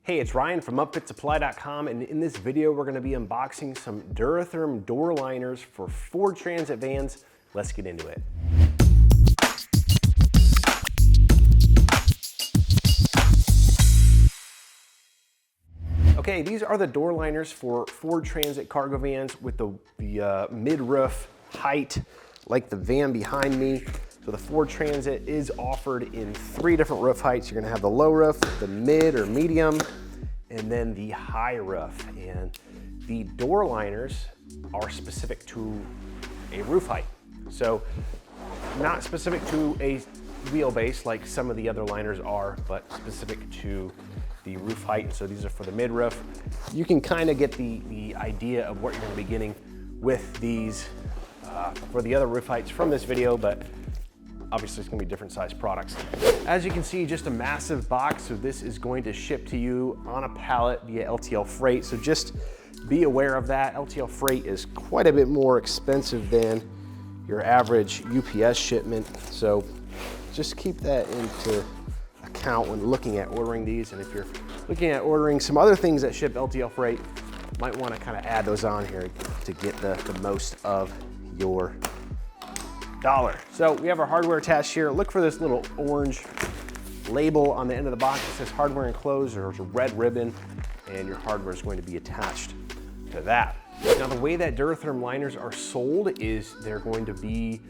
Hey, it's Ryan from upfitsupply.com, and in this video we're going to be unboxing some DuraTherm door liners for Ford Transit vans. Let's get into it. Okay, these are the door liners for Ford Transit cargo vans with the mid-roof height like the van behind me. So the Ford Transit is offered in 3 different roof heights. You're gonna have the low roof, the mid or medium, and then the high roof. And the door liners are specific to a roof height. So not specific to a wheelbase like some of the other liners are, but specific to the roof height. And so these are for the mid roof. You can kind of get the idea of what you're gonna be getting with these for the other roof heights from this video, but obviously it's gonna be different size products. As you can see, just a massive box. So this is going to ship to you on a pallet via LTL freight. So just be aware of that. LTL freight is quite a bit more expensive than your average UPS shipment. So just keep that into account when looking at ordering these. And if you're looking at ordering some other things that ship LTL freight, might want to kind of add those on here to get the most of your dollar. So we have our hardware attached here. Look for this little orange label on the end of the box that says hardware enclosed. There's a red ribbon and your hardware is going to be attached to that. Now the way that DuraTherm liners are sold is they're going to be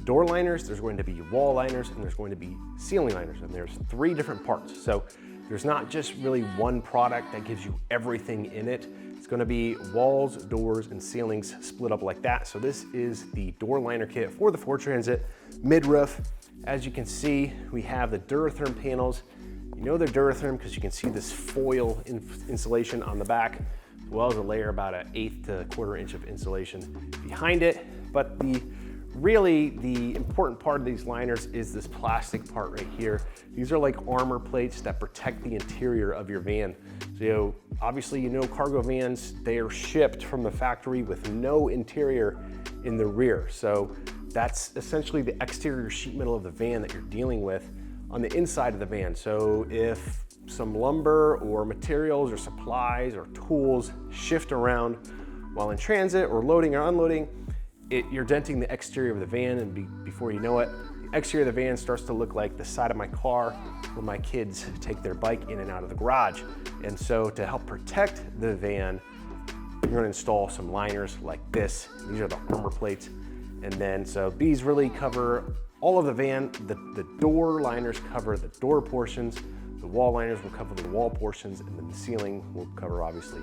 door liners, there's going to be wall liners, and there's going to be ceiling liners. And there's 3 different parts. So there's not just really one product that gives you everything in it. It's gonna be walls, doors, and ceilings split up like that. So this is the door liner kit for the Ford Transit mid-roof. As you can see, we have the DuraTherm panels. You know they're DuraTherm because you can see this foil insulation on the back, as well as a layer about an 1/8 to 1/4 inch of insulation behind it. But really the important part of these liners is this plastic part right here. These are like armor plates that protect the interior of your van. So obviously, cargo vans, they are shipped from the factory with no interior in the rear. So that's essentially the exterior sheet metal of the van that you're dealing with on the inside of the van. So if some lumber or materials or supplies or tools shift around while in transit or loading or unloading, you're denting the exterior of the van, and before you know it, the exterior of the van starts to look like the side of my car when my kids take their bike in and out of the garage. And so to help protect the van, you're gonna install some liners like this. These are the armor plates. And then, so these really cover all of the van. The door liners cover the door portions, the wall liners will cover the wall portions, and then the ceiling will cover, obviously,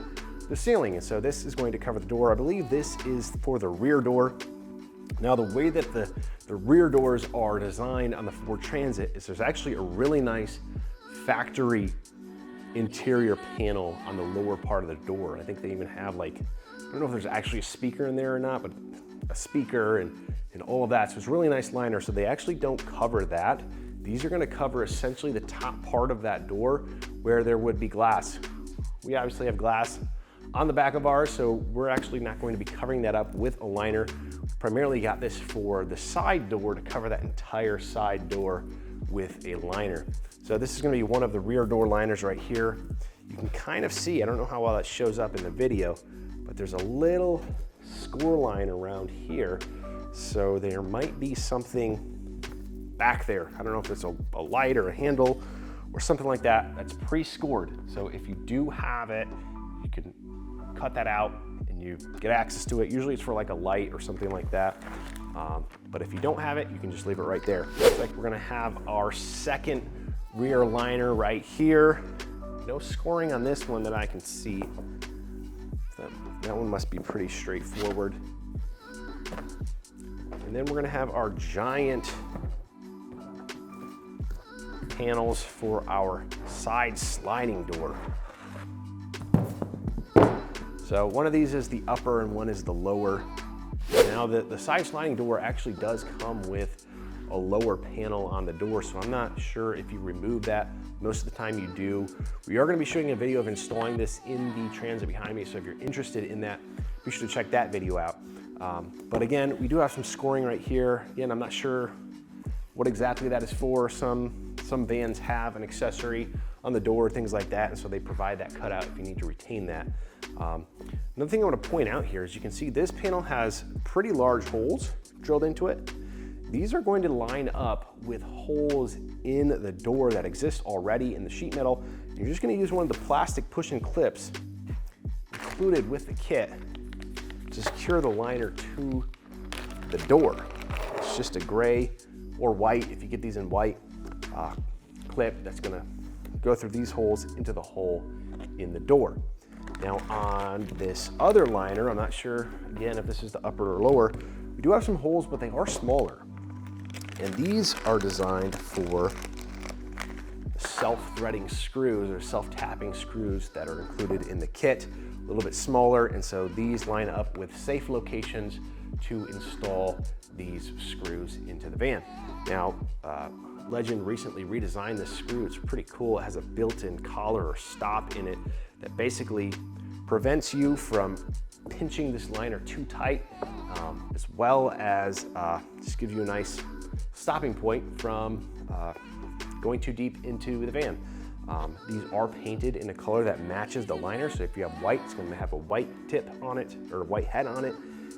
the ceiling. And so this is going to cover the door. I believe this is for the rear door. Now the way that the rear doors are designed on the Ford Transit is there's actually a really nice factory interior panel on the lower part of the door. I think they even have I don't know if there's actually a speaker in there or not, but a speaker and all of that. So it's a really nice liner. So they actually don't cover that. These are gonna cover essentially the top part of that door where there would be glass. We obviously have glass on the back of ours, so we're actually not going to be covering that up with a liner. Primarily got this for the side door to cover that entire side door with a liner. So this is gonna be one of the rear door liners right here. You can kind of see, I don't know how well that shows up in the video, but there's a little score line around here. So there might be something back there. I don't know if it's a light or a handle or something like that that's pre-scored. So if you do have it, you can cut that out and you get access to it. Usually it's for like a light or something like that. But if you don't have it, you can just leave it right there. Looks like we're gonna have our second rear liner right here. No scoring on this one that I can see. That one must be pretty straightforward. And then we're gonna have our giant panels for our side sliding door. So one of these is the upper and one is the lower. Now the side sliding door actually does come with a lower panel on the door, so I'm not sure if you remove that. Most of the time you do. We are gonna be showing a video of installing this in the Transit behind me, so if you're interested in that, be sure to check that video out. But again, we do have some scoring right here. Again, I'm not sure what exactly that is for. Some vans have an accessory on the door, things like that, and so they provide that cutout if you need to retain that. Another thing I want to point out here is you can see this panel has pretty large holes drilled into it. These are going to line up with holes in the door that exist already in the sheet metal. You're just going to use one of the plastic push-in clips included with the kit to secure the liner to the door. It's just a gray or white, if you get these in white, clip that's going to go through these holes into the hole in the door. Now on this other liner, I'm not sure, again, if this is the upper or lower, we do have some holes, but they are smaller. And these are designed for self-threading screws or self-tapping screws that are included in the kit, a little bit smaller, and so these line up with safe locations to install these screws into the van. Now, Legend recently redesigned this screw. It's pretty cool. It has a built-in collar or stop in it that basically prevents you from pinching this liner too tight, as well as just gives you a nice stopping point from going too deep into the van. These are painted in a color that matches the liner, so if you have white, it's going to have a white tip on it, or a white head on it,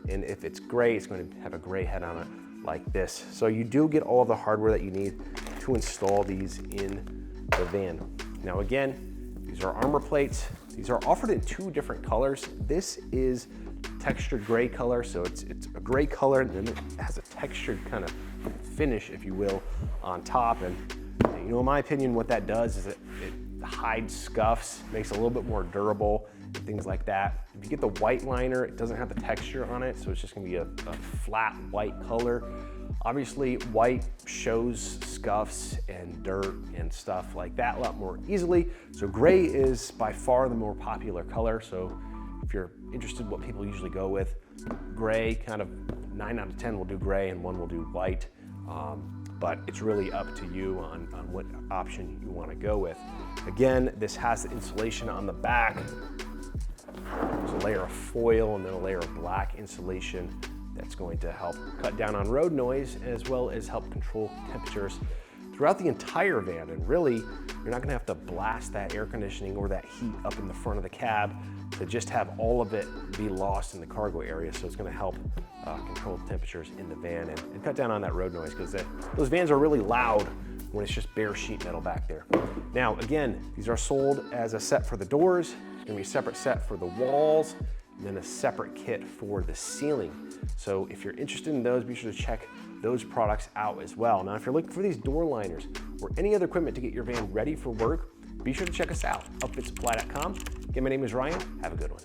and if it's gray, it's going to have a gray head on it like this. So you do get all of the hardware that you need to install these in the van. Now again, these are armor plates. These are offered in two different colors. This is textured gray color, so it's a gray color, and then it has a textured kind of finish, if you will, on top. And you know, in my opinion, what that does is it hides scuffs, makes it a little bit more durable, and things like that. If you get the white liner, it doesn't have the texture on it, so it's just gonna be a flat white color. Obviously, white shows scuffs and dirt and stuff like that a lot more easily. So gray is by far the more popular color. So if you're interested in what people usually go with, gray, kind of 9 out of 10 will do gray and 1 will do white. But it's really up to you on what option you want to go with. Again, this has the insulation on the back. There's a layer of foil and then a layer of black insulation that's going to help cut down on road noise, as well as help control temperatures throughout the entire van. And really, you're not gonna have to blast that air conditioning or that heat up in the front of the cab to just have all of it be lost in the cargo area. So it's gonna help control the temperatures in the van and cut down on that road noise, because those vans are really loud when it's just bare sheet metal back there. Now, again, these are sold as a set for the doors. It's gonna be a separate set for the walls, and then a separate kit for the ceiling. So if you're interested in those, be sure to check those products out as well. Now, if you're looking for these door liners or any other equipment to get your van ready for work, be sure to check us out, upfitsupply.com. Again, my name is Ryan. Have a good one.